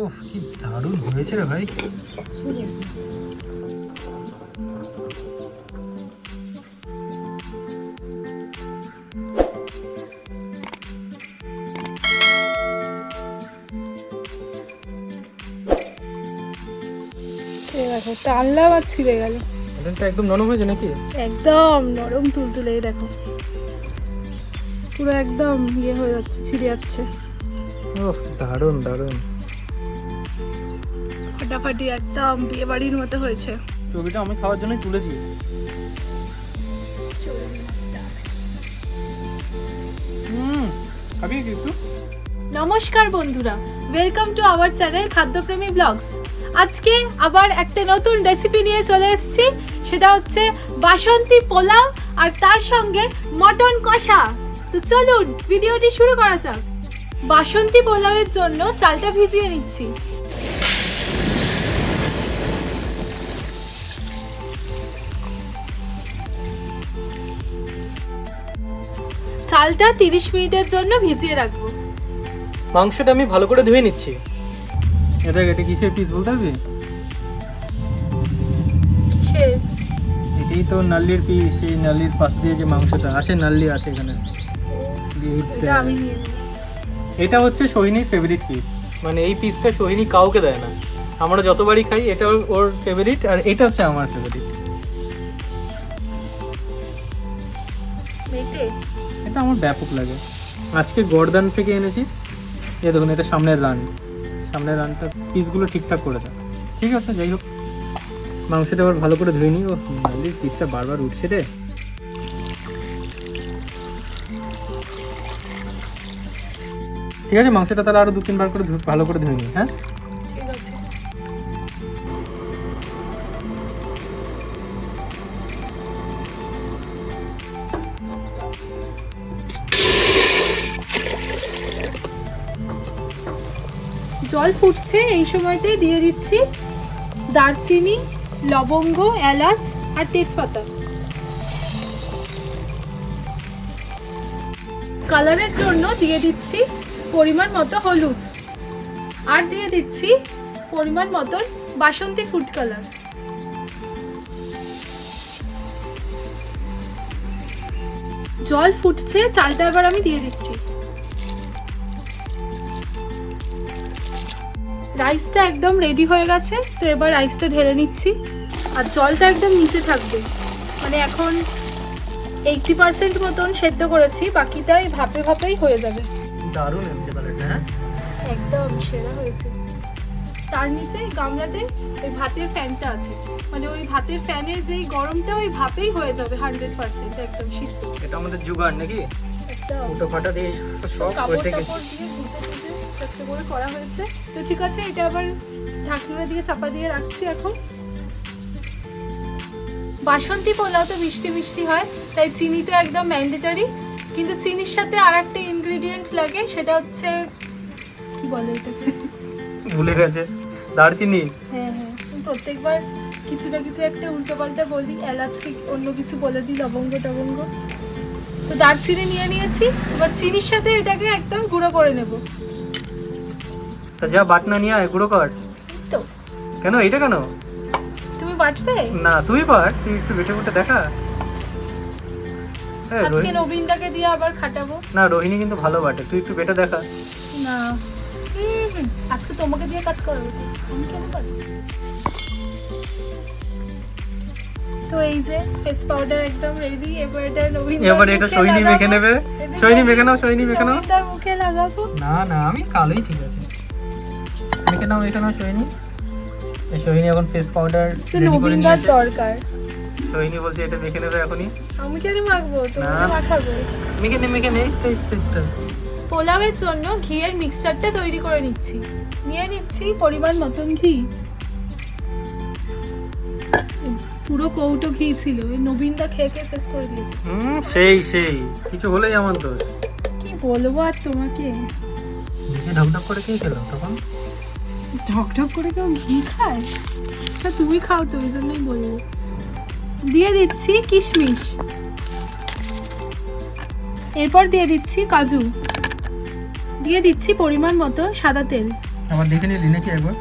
উফ, কি দারুণ হয়েছে রে ভাই। দেখো টানলাম আর ছিঁড়ে গেল। এটা একদম নরম হয়েছে নাকি? একদম নরম তুলতুলে, এই দেখো পুরো একদম ইয়ে হয়ে যাচ্ছে, ছিঁড়ে যাচ্ছে। উফ, দারুণ দারুণ। ফাটাফাটি একদম বিয়ে বাড়ির মতো হয়েছে। ছবিটা আমি খাওয়ার জন্যই তুলেছি। খাবি কি একটু? নমস্কার বন্ধুরা, welcome to our channel Khadyapremi blogs. আজকে আবার একটা নতুন রেসিপি নিয়ে চলে এসেছি, সেটা হচ্ছে বাসন্তী পোলাও আর তার সঙ্গে মটন কষা। তো চলুন ভিডিওটি শুরু করা যাক। বাসন্তী পোলাওয়ের জন্য চালটা ভিজিয়ে নিচ্ছি। চালটা 30 মিনিটের জন্য ভিজিয়ে রাখবো। মাংসটা আমি ভালো করে ধুয়ে নিচ্ছি। এটা কিসের পিস বলতে পারবি? এটাই তো নাল্লির পিস। সেই নাল্লির পাশ দিয়ে যে মাংসটা আছে, নাল্লি আছে এখানে। এটা হচ্ছে সোহিনীর ফেভারিট পিস। মানে এই পিসটা সোহিনী কাউকে দেয় না, আমরা যতবারই খাই এটা ওর ফেভারিট, আর এটা হচ্ছে আমার ফেভারিট। এটা আমার ব্যাপক লাগে। আজকে গর্দান থেকে এনেছি। এই দেখুন, এটা সামনের রানটা পিসগুলো ঠিকঠাক করে দেয়। ঠিক আছে, যাই হোক, মাংসটা আবার ভালো করে ধুয়ে নিই। ও নাল্লির পিসটা বারবার উঠছে রে। ঠিক আছে, মাংসটা তাহলে আরো 2-3 বার করে ভালো করে ধুয়ে নিই। হ্যাঁ, ঠিক আছে। জল ফুটছে, এই সময়তেই দিয়ে দিচ্ছি দারচিনি, লবঙ্গ, এলাচ আর তেজপাতা। কালারের জন্য দিয়ে দিচ্ছি পরিমাণ মতো হলুদ, আর দিয়ে দিচ্ছি পরিমাণ মতো বাসন্তী ফুড কালার। জল ফুটছে, চালটা এবার আমি দিয়ে দিচ্ছি। রাইসটা একদম রেডি হয়ে গেছে, তো এবার রাইসটা ঢেলে নিচ্ছি। আর জলটা একদম নিচে থাকবে, মানে এখন 80% মতন সেদ্ধ করেছি, বাকিটাই ভাপে ভাপেই হয়ে যাবে। দারুণ এসেছে কালারটা। হ্যাঁ, একদম সেরা হয়েছে। তার নিচে গামলাতে ওই ভাতের ফ্যানটা আছে, মানে ওই ভাতের ফ্যানের যেই গরমটা ওই ভাপেই হয়ে যাবে 100% একদম সিদ্ধ। এটা আমাদের জুগাড় নাকি? একদম ফুটো ফাটা দিয়ে সব কাপড় কেটে টাপড় দিয়ে একটা করে করা হয়েছে। তো ঠিক আছে, এটা আবার ঢাকনা দিয়ে চাপা দিয়ে রাখছি এখন। বাসন্তী পোলাও তো মিষ্টি মিষ্টি হয়, তাই চিনি তো একদম ম্যান্ডেটরি। কিন্তু চিনির সাথে আর একটা ইনগ্রেডিয়েন্ট লাগে, সেটা হচ্ছে কি বলে এটাকে, ভুলে গেছে, দারচিনি। হ্যাঁ হ্যাঁ, প্রত্যেকবার কিছু না কিছু একটা উল্টো পাল্টা বলি, এলাচকে অন্য কিছু বলে দিই, লবঙ্গ টবঙ্গ। তো দারচিনি নিয়ে নিয়েছি, এবার চিনির সাথে এটাকে একদম গুঁড়ো করে নেব। তা যা বাটনা নিয়ে আয়, গুঁড়ো কর। তো কেন এটা কেন? তুমি বাটবে? না, তুই বাট, তুই একটু বেটে বেটে দেখা। আজকে নবীনদাকে দিয়ে আবার খাটাবো। না, রোহিণী কিন্তু ভালো বাটে, তুই একটু বেটে দেখা। না, আজকে তোমাকে দিয়ে কাজ করাবো, আমি কেন পারি? তো এই যে ফেস পাউডার একদম রেডি। এবার এটা সোহিনী মেখে নেবে। সোহিনী মেখে নাও, তার মুখে লাগাবো। না, আমি কালোই ঠিক আছে। মেখে নাও সোহিনী। এই সোহিনী এখন ফেস পাউডার রেডি করে নিয়েছে। দরকার। সোহিনী বলছে এটা মেখে নেবে এখনই। আমি কেন মাখবো, তুমি মাখাবে। মেখে নে। পোলাওয়ের জন্য ঘিয়ের মিক্সচারটা তৈরি করে নিচ্ছি। নিয়ে নিচ্ছি পরিমাণ মতন ঘি। পুরো কৌটো ঘি ছিল, ওই নবীনদা খেয়ে শেষ করে দিয়েছে। সেই কিছু হলেই আমার দোষ। কি বলবো আর তোমাকে। নিচে ঢকঢক করে কে খেলো তখন? ঢকঢক করে কেউ ঘি খায়? তুমি খাও তো, ওই জন্যই বলবো। দিয়ে দিচ্ছি কিশমিশ, এরপর দিয়ে দিচ্ছি কাজু, দিয়ে দিচ্ছি পরিমাণ মতো সাদা তেল। আবার দেখে নিলি নাকি একবার?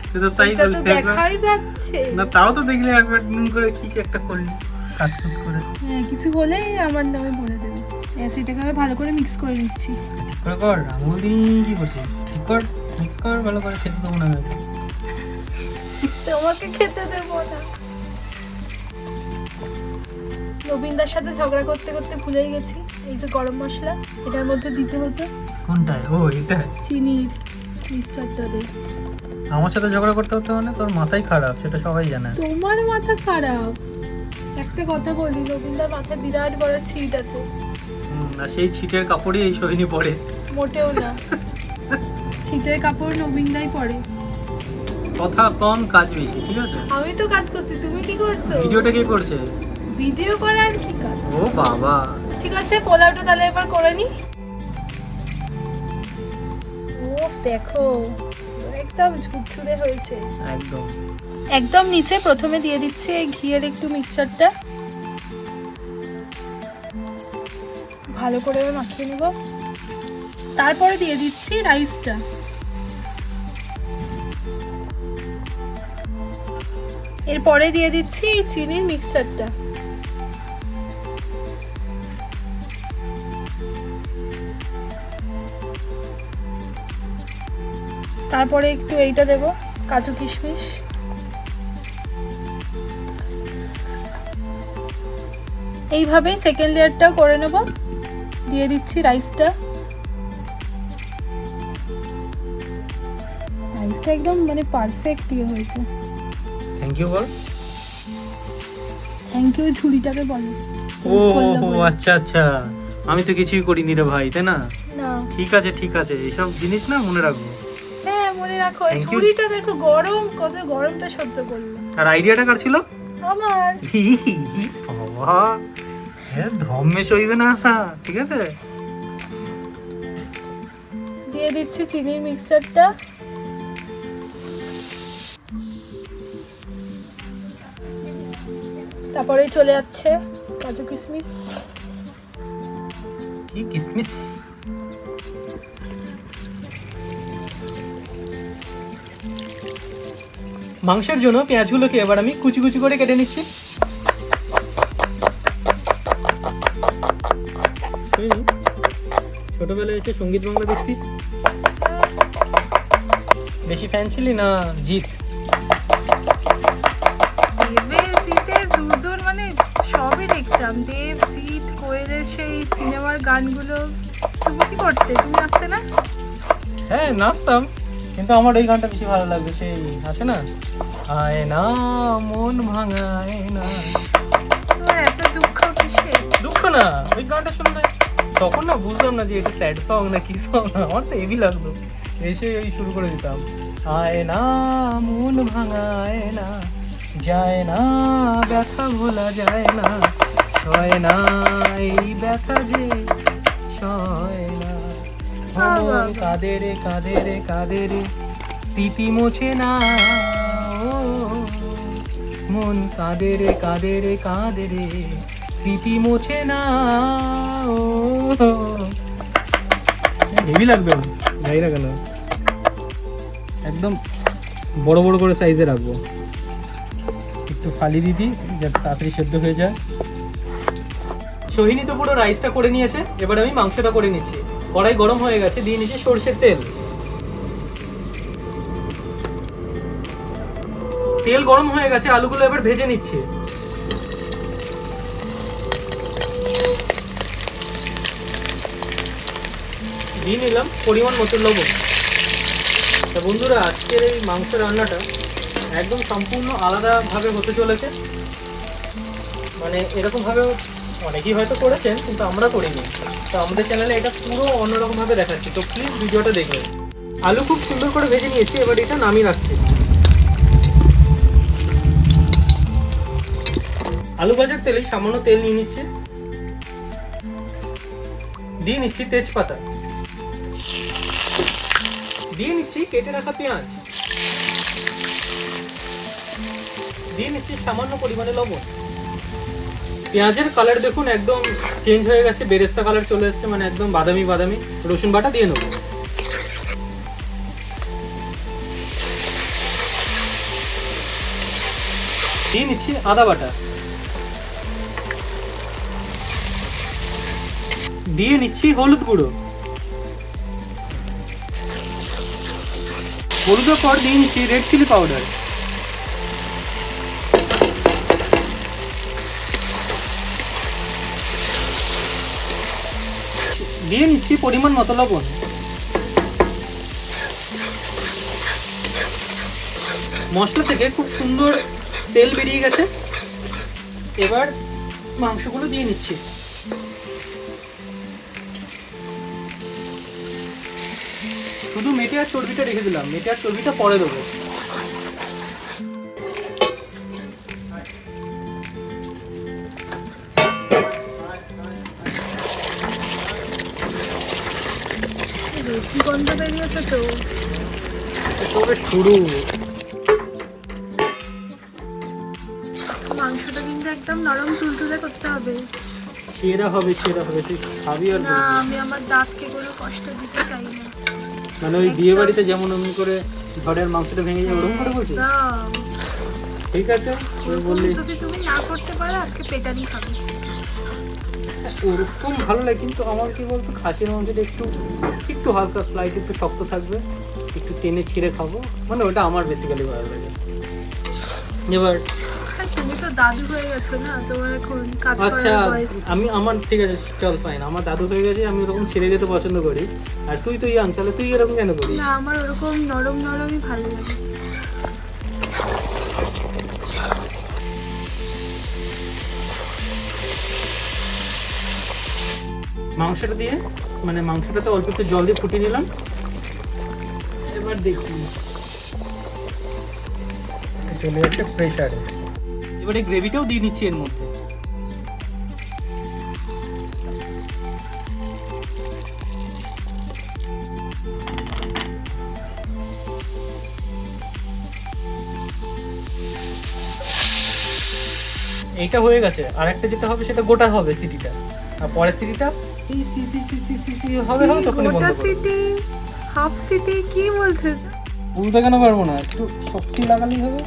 তুই তো তাই এটা তো বললি একবার। দেখাই যাচ্ছে। না তাও তো দেখলে একবার নুন করে কি কি একটা করলি কাটকুট করে। হ্যাঁ, কিছু হলেই আমার নামে বলে দেবে। সেটাকে আমি ভালো করে মিক্স করে নিচ্ছি। ঠিক করে কর, আঙুল দিয়ে কি করছিস? ঠিক কর, মিক্স কর ভালো করে, খেতে দেবো না আমি। তোমাকে খেতে দেবো না। রবীন্দার সাথে ঝগড়া করতে করতে ভুলেই গেছি এই যে গরম মশলা এটার মধ্যে দিতে হতো। কোনটায়? ও এটা। চিনির মিক্সচারটা দে। আমার সাথে ঝগড়া করতে হতে মানে তোর মাথাই খারাপ, সেটা সবাই জানে। তোমার মাথা খারাপ। একটা কথা বলি, রবীন্দার মাথায় বিরাট বড় ছিট আছে। আর সেই ছিটের কাপড়ই এই সোহিনী পরে। মোটেও না, ছিটের কাপড় নবীনদাই পরে। কথা কম কাজ বেশি, ঠিক আছে? আমি তো কাজ করছি, তুমি কি করছো? ভিডিওটা কে করছে? ভিডিও করা আর কি কাজ? ও বাবা। ঠিক আছে, পোলাওটা তাহলে এবার করে নি। ওফ দেখো, একদম ঝুরঝুরে হয়েছে। একদম একদম নিচে প্রথমে দিয়ে দিচ্ছি এই ঘিয়ের একটু মিক্সচারটা, ভালো করে মাখিয়ে নেব। তারপরে দিয়ে দিচ্ছি রাইসটা। এরপরে দিয়ে দিচ্ছি এই চিনির মিক্সচারটা। তারপরে একটু এইটা দেব, কাজু কিশমিশ। এইভাবেই সেকেন্ড লেয়ারটাও করে নেব। দিয়ে দিচ্ছি রাইসটা। রাইসটা একদম মানে পারফেক্ট ইয়ে হয়েছে। থ্যাংক ইউ বল। থ্যাংক ইউ ঝুড়িটাকে বলো। ও আচ্ছা আচ্ছা, আমি তো কিছুই করিনি রে ভাই, তাই না? না, ঠিক আছে ঠিক আছে, এইসব জিনিস না মনে রাখবো। হ্যাঁ মনে রাখো। এই Thank you. ঝুড়িটা দেখো গরম, কত গরমটা সহ্য করলো। আর আইডিয়াটা কার ছিল? আমার। বাবা, হ্যাঁ ধম্মে সইবে না, ঠিক আছে? দিয়ে দিচ্ছি চিনির মিক্সচারটা। তারপরে চলে যাচ্ছে কাজু কিশমিশ। কি কিসমিস? মাংসের জন্য পেঁয়াজগুলোকে এবার আমি কুচি কুচি করে কেটে নিচ্ছি। ছোটবেলায় এসে সঙ্গীত বাংলা দেখতি? বেশি ফ্যান ছিলি না জিৎ? দেবের জিতের দুজন মানে সবই দেখতাম। দেব, জিৎ, কোয়েলের সেই সিনেমার গানগুলো। তুমি কি করতে? তুমি আসতে না? হ্যাঁ নাচতাম, কিন্তু আমার এই গানটা বেশি ভালো লাগবে। সেই আছে না, আয় না মন ভাঙায় না। তোমার এত দুঃখ কিসে? দুঃখ না, ওই গানটা শুনলে তখন না বুঝলাম না যে এটা স্যাড সং না কি সং। আমার তো হেভি লাগতো, এসে ওই শুরু করে দিতাম। আয় না মন ভাঙায় না, যায় না ব্যথা ভোলা যায় না, সয় না এই ব্যথা যে সয় না। মন কাঁদে রে কাঁদে রে কাঁদে রে, স্মৃতি মোছে না। ও মন কাঁদে রে কাঁদে রে কাঁদে রে, স্মৃতি মোছে না। ও হেভি লাগবে, যাই না কেন। একদম বড় বড় করে সাইজে রাখবো, একটু ফালি দিদি যাতে তাড়াতাড়ি সেদ্ধ হয়ে যায়। সোহিনী তো পুরো রাইসটা করে নিয়েছে, এবার আমি মাংসটা করে নিচ্ছি। কড়াই গরম হয়ে গেছে, দিয়ে নিচ্ছি সরষের তেল। তেল গরম হয়ে গেছে, আলুগুলো এবার ভেজে নিচ্ছি। দিয়ে নিলাম পরিমাণ মতো লবণ। তা বন্ধুরা, আজকের এই মাংস রান্নাটা একদম সম্পূর্ণ আলাদাভাবে হতে চলেছে। মানে এরকমভাবে অনেকেই হয়তো করেছেন, কিন্তু আমরা করিনি। তো আমাদের চ্যানেলে এটা পুরো অন্যরকমভাবে দেখাচ্ছি, তো প্লিজ ভিডিওটা দেখবেন। আলু খুব সুন্দর করে ভেজে নিয়েছি, এবার এটা নামিয়ে রাখছি। আলু ভাজার তেলেই সামান্য তেল নিয়ে নিচ্ছি, দিয়ে নিচ্ছি তেজপাতা, দিয়ে নিচ্ছি কেটে রাখা পেঁয়াজ, দিয়ে নিচ্ছি সামান্য পরিমাণে লবণ। পেঁয়াজের কালার দেখুন একদম চেঞ্জ হয়ে গেছে, বেরেস্তা কালার চলে এসেছে, মানে একদম বাদামি বাদামি। রসুন বাটা দিয়ে নেবো। দিয়ে নিচ্ছি আদা বাটা, দিয়ে নিচ্ছি হলুদ গুঁড়ো, হলুদের পর দিয়ে নিচ্ছি রেড চিলি পাউডার, দিয়ে নিচ্ছি পরিমাণ মতো লবণ। মশলা থেকে খুব সুন্দর তেল বেরিয়ে গেছে, এবার মাংসগুলো দিয়ে নিচ্ছি। শুধু মেটে আর চর্বিটা রেখে দিলাম, মেটে আর চর্বিটা পরে দেবো। গন্ধ বেরিয়েছে তো, তবে শুরু। মাংসটা কিন্তু একদম নরম তুলতুলে করতে হবে। ছেঁড়া হবে, ছেঁড়া হবে, তুই খাবি আর না, আমি আমার দাঁতকে কোনো কষ্ট দিতে চাই না। মানে ওই বিয়ে বাড়িতে যেমন অমনি করে ঝড়ের মাংসটা ভেঙে যায় ওরকম করে বলছিস? একদম। ঠিক আছে, তুই বললি যদি তুমি না করতে পারো আজকে পেটানি খাবে। ওরকম ভালো লাগে, কিন্তু আমার কি বলতো, খাসির মাংসটা একটু একটু হালকা স্লাইড একটু শক্ত থাকবে, একটু টেনে ছিঁড়ে খাবো, মানে ওটা আমার বেসিক্যালি ভালো লাগে। এবার তুমি তো দাদু হয়ে গেছো না, তোমার এখন কাজ আচ্ছা, করার বয়স। আমি আমার ঠিক আছে, চল ফাইন, আমার দাদু হয়ে গেছে, আমি ওরকম ছেড়ে যেতে পছন্দ করি। আর তুই তো ইয়াং, তাহলে তুই এরকম কেন করিস? না, আমার ওরকম নরম নরমই ভালো লাগে। মাংসটা দিয়ে, মানে মাংসটাতে অল্প একটু জল দিয়ে ফুটিয়ে নিলাম। এবার দেখি চলে যাচ্ছে প্রেশারে। এবারে গ্রেভিটাও দিয়ে নিচ্ছি এর মধ্যে। এইটা হয়ে গেছে, আর একটা যেটা হবে সেটা গোটা হবে সিটিটা, আর পরের সিটিটা হবে হবে তখনই বন্ধ করব। সিটি, হাফ সিটি কি বলছিস? বলতে কেন পারবো না, একটু শক্তি লাগালেই হবে।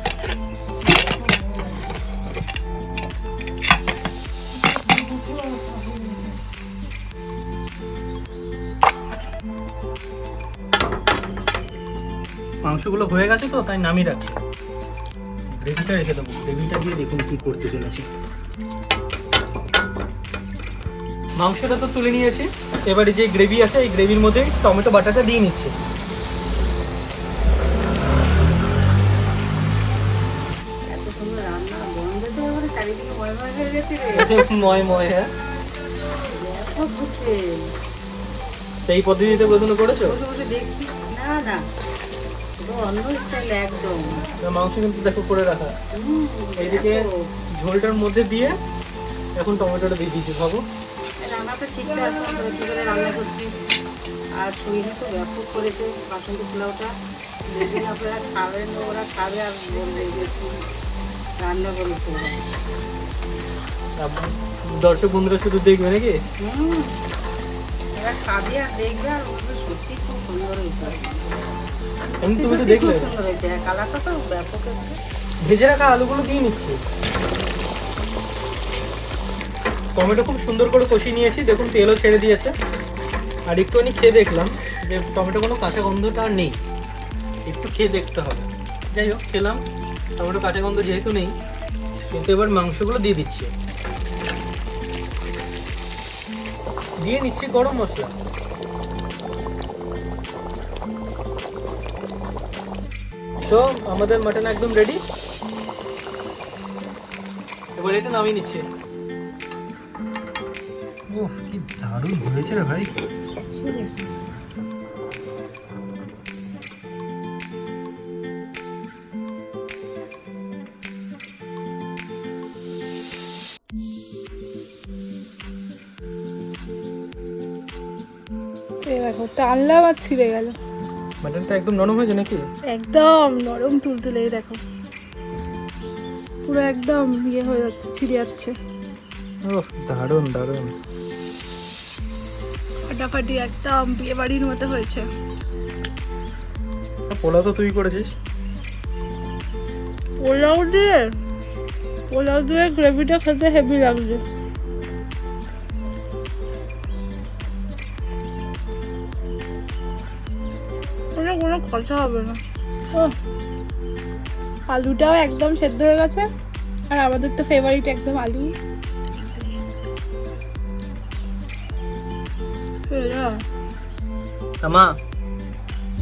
মাংসগুলো হয়ে গেছে তো, তাই নামিয়ে রাখছি। গ্রেভিটা রেখে দেবো, গ্রেভিটা দিয়ে দেখুন কি করতে চলেছি। মাংসটা তো তুলে নিয়েছি, এবারে যে গ্রেভি আছে এই গ্রেভির মধ্যে টমেটো বাটাটা দিয়ে নিচ্ছি। ময় ময়, হ্যাঁ সেই পদ্ধতিতে কখনো করেছো? দেখছি না না, অন্য স্টাইল একদম। মাংস কিন্তু দেখো করে রাখা, এইদিকে ঝোলটার মধ্যে দিয়ে এখন টমেটোটা দিয়ে দিচ্ছি। ভাবো রান্না তো শিখতে আসলাম, কি করে রান্না করছিস। আর সুইনি তো ব্যাপক করেছে বাসন্তী পোলাওটা, যেদিন আপনারা খাবেন ওরা খাবে আর বলবে যে তুই রান্না করেছে। দর্শক বন্ধুরা শুধু দেখবে নাকি? এরা খাবে আর দেখবে আর বলবে সত্যি খুব সুন্দর হয়েছে। এমনি তুমি তো দেখলে সুন্দর হয়েছে, কালারটা তো ব্যাপক হয়েছে। ভেজে রাখা আলুগুলো দিয়ে নিচ্ছি। টমেটো খুব সুন্দর করে কষিয়ে নিয়েছি, দেখুন তেলও ছেড়ে দিয়েছে। আর একটুখানি খেয়ে দেখলাম যে টমেটো কোনো কাঁচা গন্ধটা আর নেই, একটু খেয়ে দেখতে হবে। যাই হোক, খেলাম, টমেটো কাঁচা গন্ধ যেহেতু নেই। কিন্তু এবার মাংসগুলো দিয়ে দিচ্ছি, দিয়ে নিচ্ছি গরম মশলা। তো আমাদের মাটন একদম রেডি, এবার এটা নামিয়ে নিচ্ছি। উফ, কি দারুণ হয়েছে রে ভাই। দেখো টানলাম আর ছিঁড়ে গেল। মাটনটা একদম নরম হয়েছে নাকি? একদম নরম তুলতুলে, দেখো পুরো একদম ইয়ে হয়ে যাচ্ছে, ছিঁড়ে যাচ্ছে। ওহ, দারুণ দারুণ। ফাটাফাটি একদম বিয়ে বাড়ির মতো হয়েছে। পোলাও তো তুই করেছিস। পোলাও দিয়ে গ্রেভিটা খেতে হেভি লাগছে। কোনো খরচা হবে না। আলুটাও একদম সেদ্ধ হয়ে গেছে, আর আমাদের তো ফেভারিট একদম আলু। মা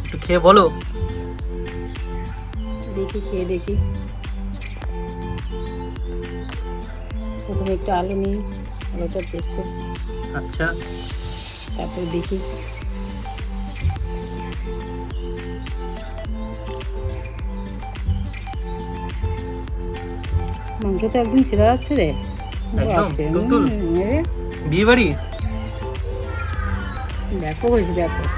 একটু খেয়ে বলো। দেখি খেয়ে দেখি। প্রথমে একটু আলু নিই, আলুটা টেস্ট করি, আচ্ছা তারপর দেখি। মাংস তো একদম ছেড়ে যাচ্ছে রে। একদম বাপরে, তুলতুল। এ, বিয়ে বাড়ি ব্যাপক হয়েছে ব্যাপক।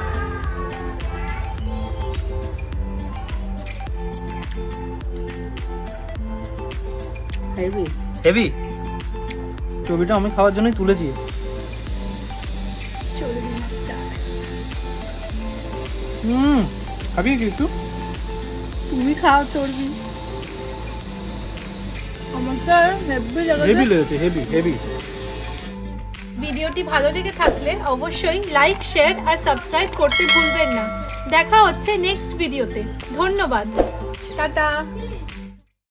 হেভি। হেভি। ছবিটা আমি খাওয়ার জন্যই তুলেছি। খাবি কি একটু? তুমি খাও চর্বি। আমাকে হেভি লেগেছে, হেভি হেভি। ভিডিওটি ভালো লেগে থাকলে অবশ্যই লাইক, শেয়ার আর সাবস্ক্রাইব করতে ভুলবেন না। দেখা হচ্ছে নেক্সট ভিডিওতে। ধন্যবাদ, টাটা।